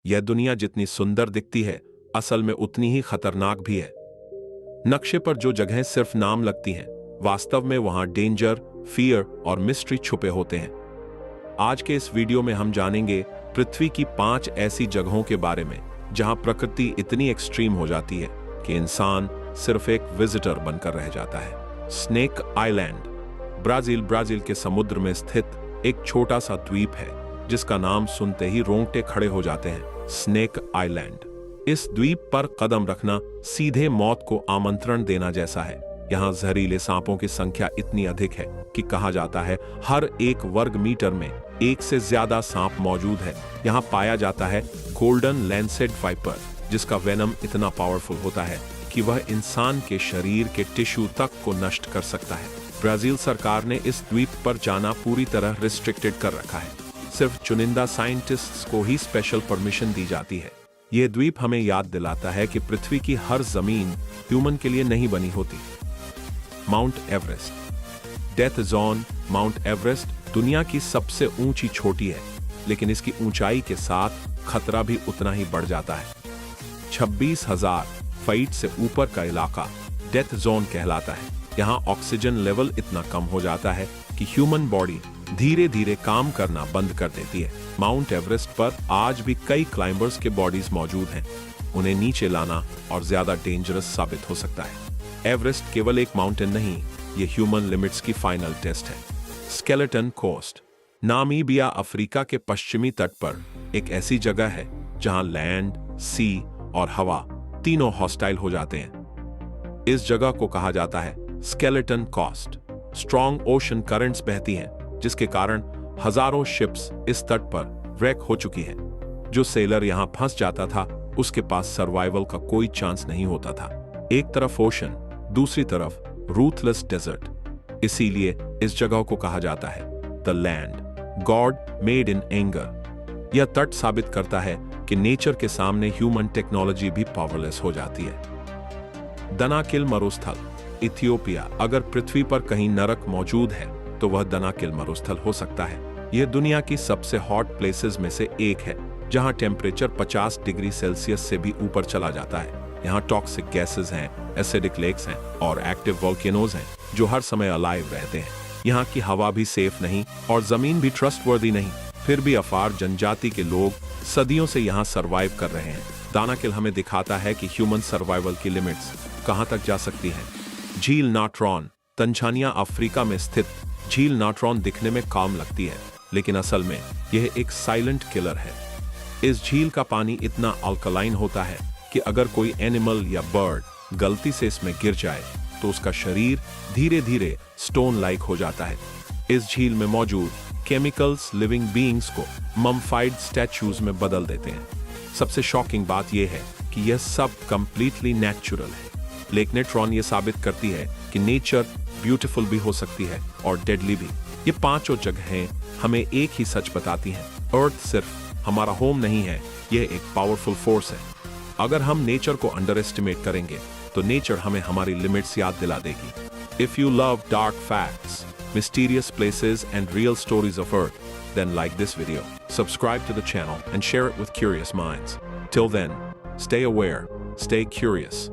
यह दुनिया जितनी सुंदर दिखती है असल में उतनी ही खतरनाक भी है। नक्शे पर जो जगहें सिर्फ नाम लगती हैं, वास्तव में वहां डेंजर, फियर और मिस्ट्री छुपे होते हैं। आज के इस वीडियो में हम जानेंगे पृथ्वी की 5 ऐसी जगहों के बारे में जहां प्रकृति इतनी एक्सट्रीम हो जाती है कि इंसान सिर्फ एक विजिटर बनकर रह जाता है। स्नेक आइलैंड ब्राजील के समुद्र में स्थित एक छोटा सा द्वीप है जिसका नाम सुनते ही रोंगटे खड़े हो जाते हैं। Snake island. इस द्वीप पर कदम रखना सीधे मौत को आमंत्रण देना जैसा है। यहाँ जहरीले सांपों की संख्या इतनी अधिक है कि कहा जाता है हर 1 वर्ग मीटर में 1 से ज्यादा सांप मौजूद है। यहाँ पाया जाता है गोल्डन लैंसेट वाइपर, जिसका वेनम इतना पावरफुल होता है कि वह इंसान के शरीर के टिश्यू तक को नष्ट कर सकता है। ब्राजील सरकार ने इस द्वीप पर जाना पूरी तरह रिस्ट्रिक्टेड कर रखा है। सिर्फ चुनिंदा साइंटिस्ट्स को ही स्पेशल परमिशन दी जाती है। यह द्वीप हमें याद दिलाता है कि पृथ्वी की हर जमीन ह्यूमन के लिए नहीं बनी होती। Mount Everest. Death zone. Mount Everest दुनिया की सबसे ऊंची चोटी है, लेकिन इसकी ऊंचाई के साथ खतरा भी उतना ही बढ़ जाता है। 26,000 फीट से ऊपर का इलाका डेथ जोन कहलाता है। यहाँ ऑक्सीजन लेवल इतना कम हो जाता है कि ह्यूमन बॉडी धीरे धीरे काम करना बंद कर देती है। माउंट एवरेस्ट पर आज भी कई क्लाइंबर्स के बॉडीज मौजूद हैं। उन्हें नीचे लाना और ज्यादा डेंजरस साबित हो सकता है। एवरेस्ट केवल एक माउंटेन नहीं, ये ह्यूमन लिमिट्स की फाइनल टेस्ट है। Skeleton coast. नामीबिया अफ्रीका के पश्चिमी तट पर एक ऐसी जगह है जहां लैंड, सी और हवा तीनों हॉस्टाइल हो जाते हैं। इस जगह को कहा जाता है skeleton coast. Strong ocean currents बहती हैं, जिसके कारण हजारों शिप्स इस तट पर wreck हो चुकी हैं। जो सेलर यहां फंस जाता था उसके पास सर्वाइवल का कोई चांस नहीं होता था। एक तरफ ओशन, दूसरी तरफ रूथलेस डेजर्ट। इसीलिए इस जगह को कहा जाता है the land God made in anger. यह तट साबित करता है कि नेचर के सामने ह्यूमन टेक्नोलॉजी भी पावरलेस हो जाती है। दनाकिल मरुस्थल, इथियोपिया। अगर पृथ्वी पर कहीं नरक मौजूद है तो वह दनाकिल मरुस्थल हो सकता है। यह दुनिया की सबसे हॉट प्लेसेस में से एक है, जहां टेम्परेचर 50 डिग्री सेल्सियस से भी ऊपर चला जाता है। यहाँ टॉक्सिक गैसेस हैं, एसिडिक लेक्स हैं और एक्टिव वोल्केनोज हैं जो हर समय अलाइव रहते हैं। यहाँ की हवा भी सेफ नहीं और जमीन भी ट्रस्टवर्दी नहीं। फिर भी अफार जनजाति के लोग सदियों से यहाँ सरवाइव कर रहे हैं। दानाकिल हमें दिखाता है कि ह्यूमन सर्वाइवल की लिमिट्स कहाँ तक जा सकती हैं। झील नाट्रॉन। तंजानिया अफ्रीका में स्थित झील नाट्रॉन दिखने में काम लगती है, लेकिन असल में यह एक साइलेंट किलर है। इस झील का पानी इतना अल्कलाइन होता है कि अगर कोई एनिमल या बर्ड गलती से इसमें गिर जाए तो उसका शरीर धीरे धीरे स्टोन लाइक हो जाता है। इस झील में मौजूद केमिकल्स लिविंग बीइंग्स को मम्फाइड स्टैच्यूज में बदल देते हैं। सबसे शॉकिंग बात यह है कि यह सब कंप्लीटली नेचुरल है। लेक नेट्रॉन ये साबित करती है कि नेचर ब्यूटीफुल भी हो सकती है और डेडली भी। ये 5 जगहें हमें एक ही सच बताती हैं, अर्थ सिर्फ हमारा होम नहीं है, यह एक पावरफुल फोर्स है। अगर हम नेचर को अंडर एस्टिमेट करेंगे तो नेचर हमें हमारी लिमिट्स याद दिला देगी। If you love dark facts, mysterious places and real stories of Earth, then like this video, subscribe to the channel and share it with curious minds. Till then, stay aware, stay curious.